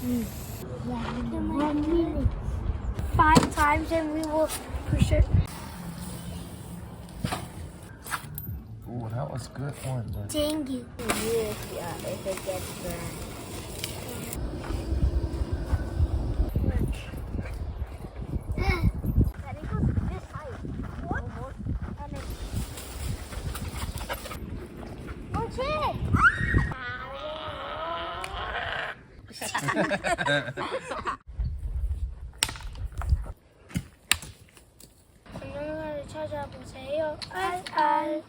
1 minute. 5 times and we will push it. Ooh, that was a good one. But... Thank you. If it gets dry. 건강을 찾아보세요. 알알.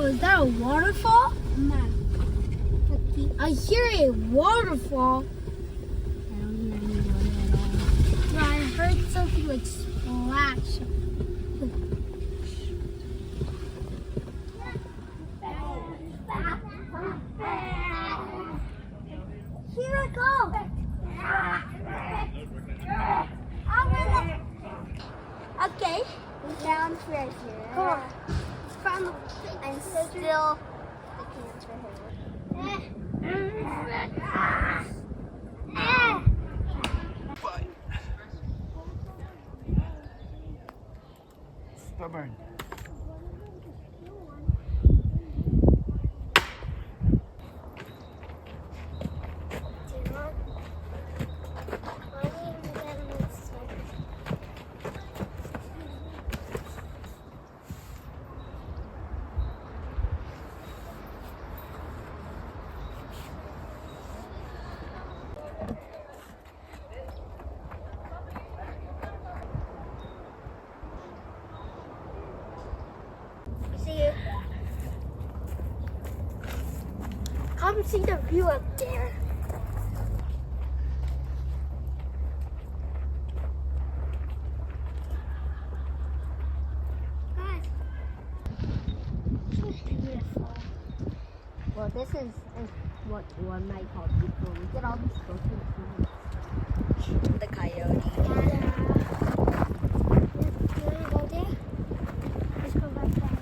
Is that a waterfall? No. I hear a waterfall. I don't hear anyone at all. Yeah, I heard something like splash. Here I go. Okay. Down right here. Come on. And still the cans for Stubborn. Come see the view up there. Guys, so beautiful. Well, this is what one might call beautiful. Look at all these broken trees. The coyote. You want to go there? Let's go back there.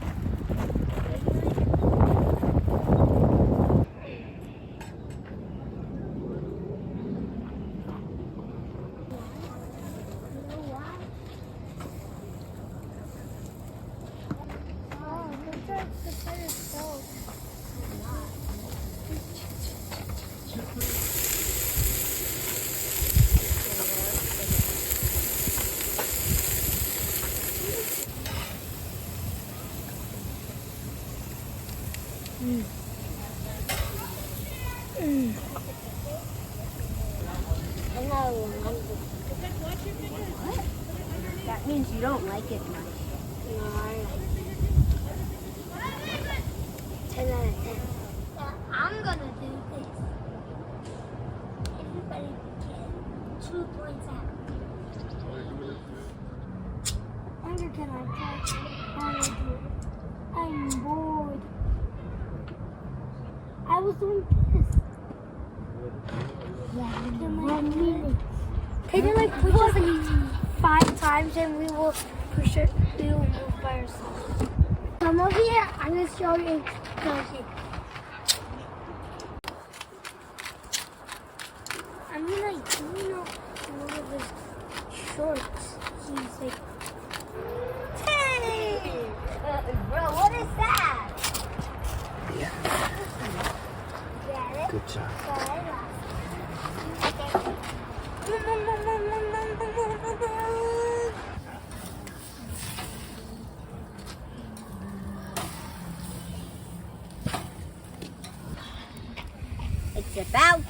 What? That means you don't like it much. No, I like it. 10 out of 10. I'm gonna do this. Everybody get 2 points out. Wonder can I catch how to do it? I'm bored. I was doing this. Yeah, 1 minute. Can you like push us like 5 times and we will push it? We will move by ourselves. Come over here. I'm gonna show you. Okay. I mean, like, you know, one of his shorts. He's like, Hey! Bro, what is that? Yeah. get it? Good job. It's about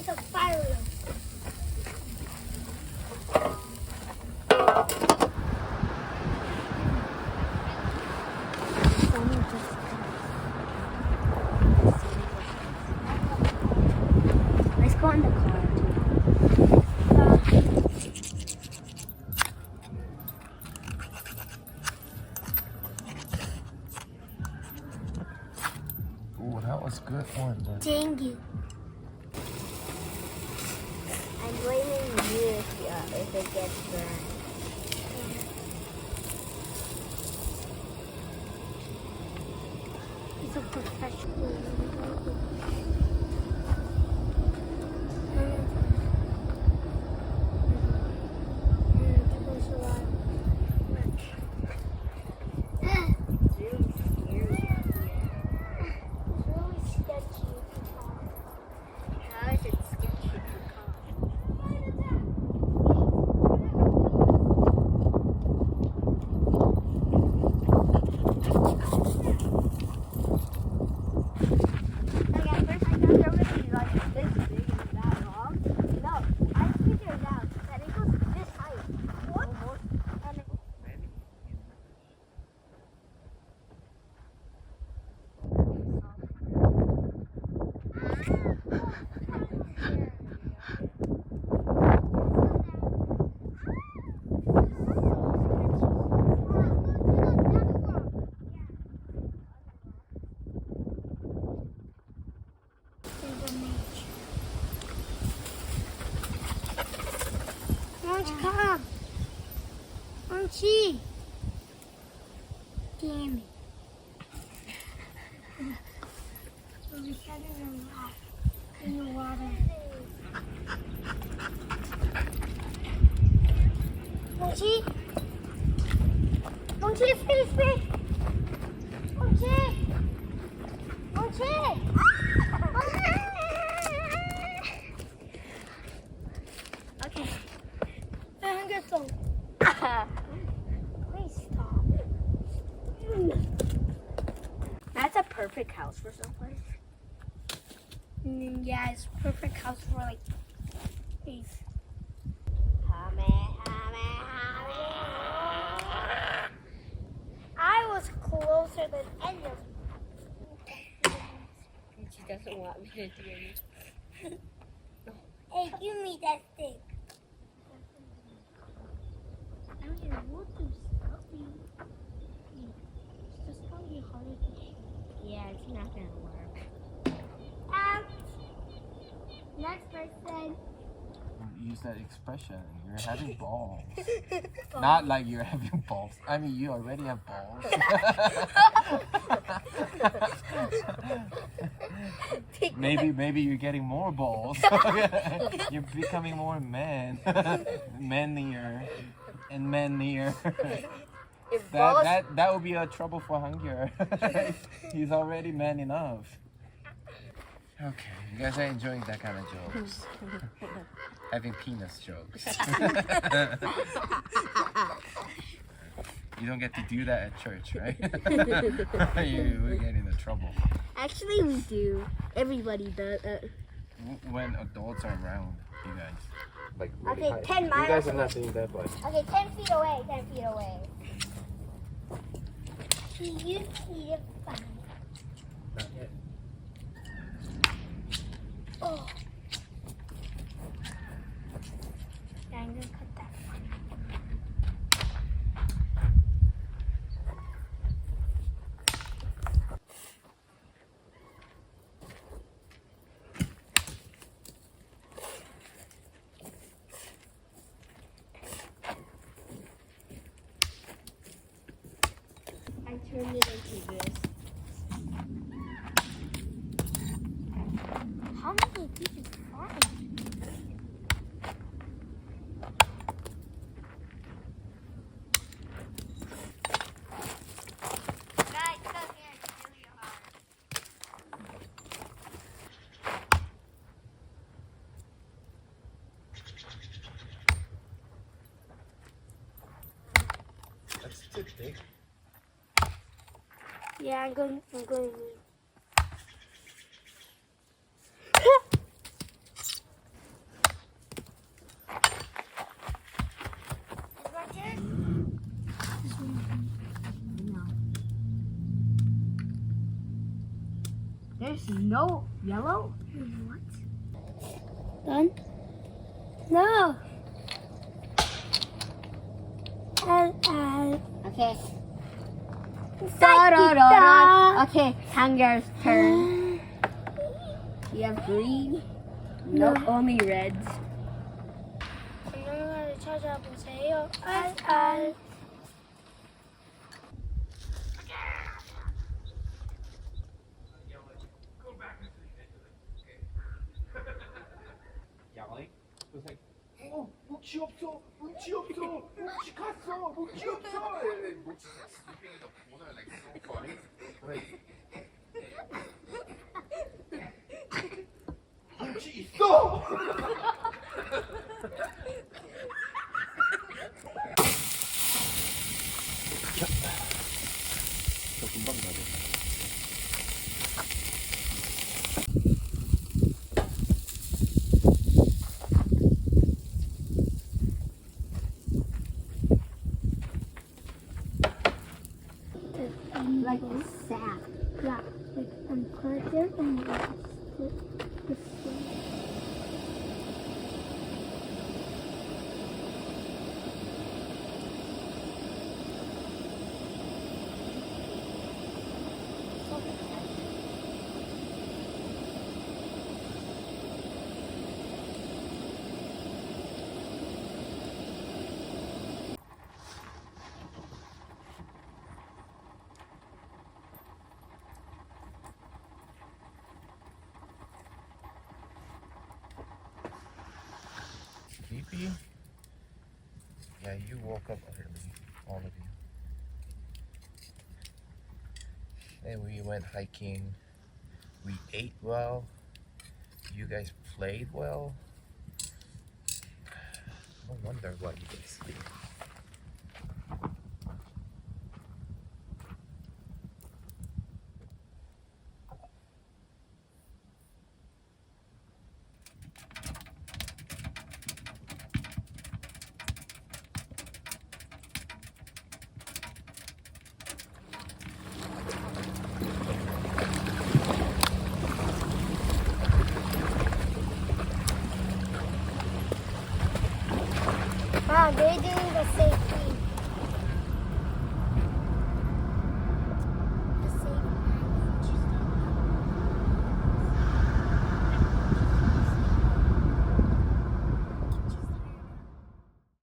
It's a fire wheel. Let's go in the car. Ooh, that was a good one, but Thank you. I'm blaming you if it gets burned. It's a professional. How is it sketchy to come? Like at first I thought there would be like this big and that long. No, I figured out that it goes this height. What? And it, Moonchi, come. Moonchi. Damn it. We set it in the water. Moonchi. Moonchi, frisbee. Moonchi. Moonchi. okay. I get some. Please stop. That's a perfect house for someplace. Yeah, it's perfect house for like these. I was closer than any of them. She doesn't want me to do it. Hey, give me that stick. I mean, what to stop you? It's just gonna be hard to shoot. Yeah, it's not gonna work. Next person. use that expression. You're having balls. Not like you're having balls. I mean, you already have balls. maybe you're getting more balls. You're becoming more man. Manlier and manlier. That would be a trouble for Hunger. He's already man enough. Okay, you guys are enjoying that kind of jokes. Having penis jokes. You don't get to do that at church, right? We get into trouble. Actually, we do. Everybody does. When adults are around, you guys. Like Okay, really high. 10 miles. You guys are not seeing that, but Okay, 10 feet away. 10 feet away. You need it fun. not yet. Oh. Yeah, I'm gonna cut that one. I turned it into this. How many did you find? Guys, come here. It's really hard. That's too big. Yeah, I'm going to No yellow? What? Done? No. And Okay. Da-da-da-da. Okay, Hangar's turn. You have green? Nope, only reds. 영양을 찾아보세요. 알. Yelling. It was like, oh, 묵치 없어, 묵치 없어, 묵치 갔어, 묵치 없어. And 묵치's like sleeping in the corner, like so funny. Like, 묵치 있어. 저 금방 가네. Like sap. Yeah, like put it there and split the skin. Sleepy? Yeah, you woke up early, all of you. Then we went hiking. We ate well. You guys played well. No wonder why you didn't sleep. Wow, they're doing the same